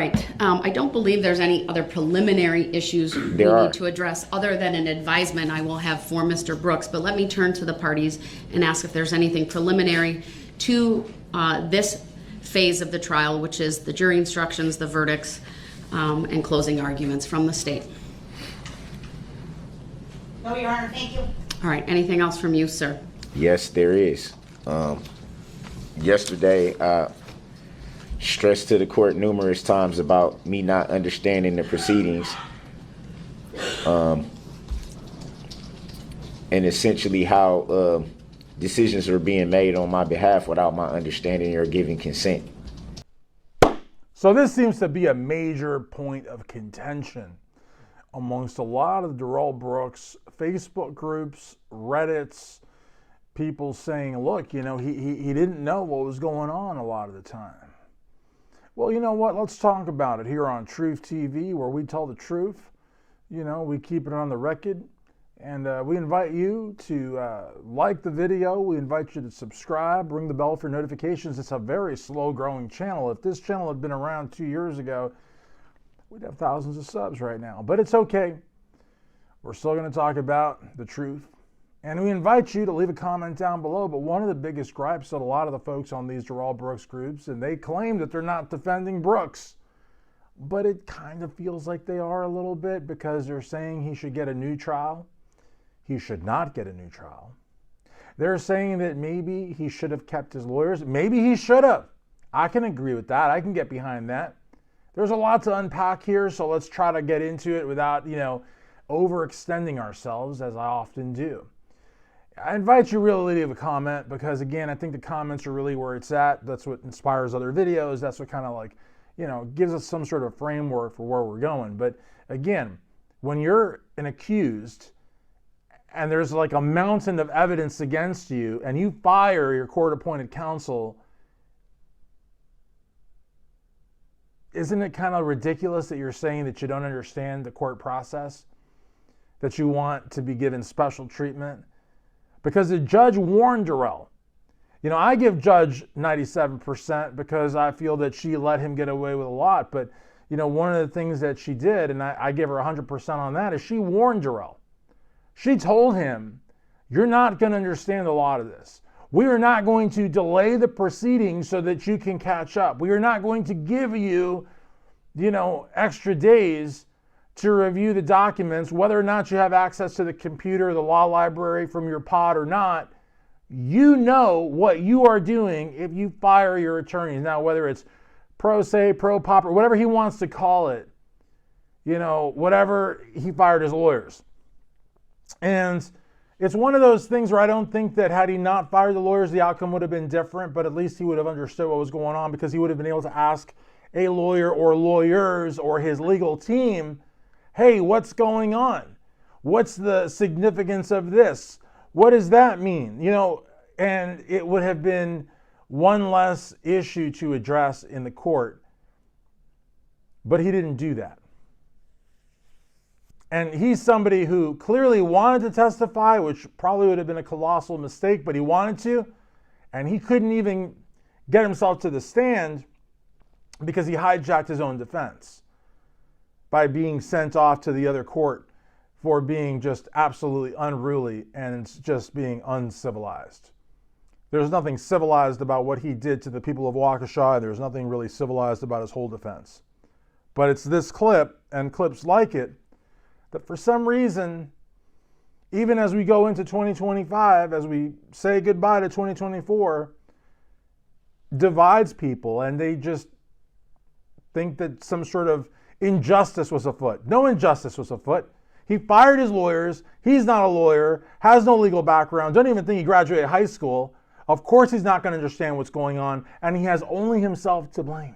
right. I don't believe there's any other preliminary issues we need to address other than an advisement I will have for Mr. Brooks. But let me turn to the parties and ask if there's anything preliminary to this phase of the trial, which is the jury instructions, the verdicts, and closing arguments from the state. No, Your Honor, thank you. All right, anything else from you, sir? Yes, there is. Yesterday, I stressed to the court numerous times about me not understanding the proceedings, and essentially how decisions were being made on my behalf without my understanding or giving consent. So this seems to be a major point of contention amongst a lot of Darrell Brooks Facebook groups, Reddits, people saying, look, you know, he didn't know what was going on a lot of the time. Well, you know what? Let's talk about it here on Truth TV, where we tell the truth. You know, we keep it on the record. And we invite you to like the video. We invite you to subscribe, ring the bell for notifications. It's a very slow-growing channel. If this channel had been around 2 years ago, we'd have thousands of subs right now. But it's okay. We're still going to talk about the truth. And we invite you to leave a comment down below. But one of the biggest gripes that a lot of the folks on these Darrell Brooks groups, and they claim that they're not defending Brooks, but it kind of feels like they are a little bit, because they're saying he should get a new trial. He should not get a new trial. They're saying that maybe he should have kept his lawyers. Maybe he should have. I can agree with that. I can get behind that. There's a lot to unpack here, so let's try to get into it without, you know, overextending ourselves, as I often do. I invite you really to leave a comment, because again, I think the comments are really where it's at. That's what inspires other videos. That's what kind of like, you know, gives us some sort of framework for where we're going. But again, when you're an accused and there's like a mountain of evidence against you and you fire your court-appointed counsel, isn't it kind of ridiculous that you're saying that you don't understand the court process, that you want to be given special treatment? Because the judge warned Darrell. You know, I give Judge 97% because I feel that she let him get away with a lot. But, you know, one of the things that she did, and I give her 100% on that, is she warned Darrell. She told him, you're not going to understand a lot of this. We are not going to delay the proceedings so that you can catch up. We are not going to give you, you know, extra days to review the documents, whether or not you have access to the computer or the law library from your pod or not. You know what you are doing if you fire your attorneys. Now, whether it's pro se, pro pauper, whatever he wants to call it, you know, whatever, he fired his lawyers. And it's one of those things where I don't think that had he not fired the lawyers, the outcome would have been different, but at least he would have understood what was going on, because he would have been able to ask a lawyer or lawyers or his legal team, hey, what's going on? What's the significance of this? What does that mean? You know, and it would have been one less issue to address in the court, but he didn't do that. And he's somebody who clearly wanted to testify, which probably would have been a colossal mistake, but he wanted to, and he couldn't even get himself to the stand because he hijacked his own defense by being sent off to the other court for being just absolutely unruly and just being uncivilized. There's nothing civilized about what he did to the people of Waukesha, and there's nothing really civilized about his whole defense. But it's this clip and clips like it that for some reason, even as we go into 2025, as we say goodbye to 2024, divides people, and they just think that some sort of injustice was afoot. No injustice was afoot. He fired his lawyers. He's not a lawyer, has no legal background, don't even think he graduated high school. Of course he's not going to understand what's going on, and he has only himself to blame.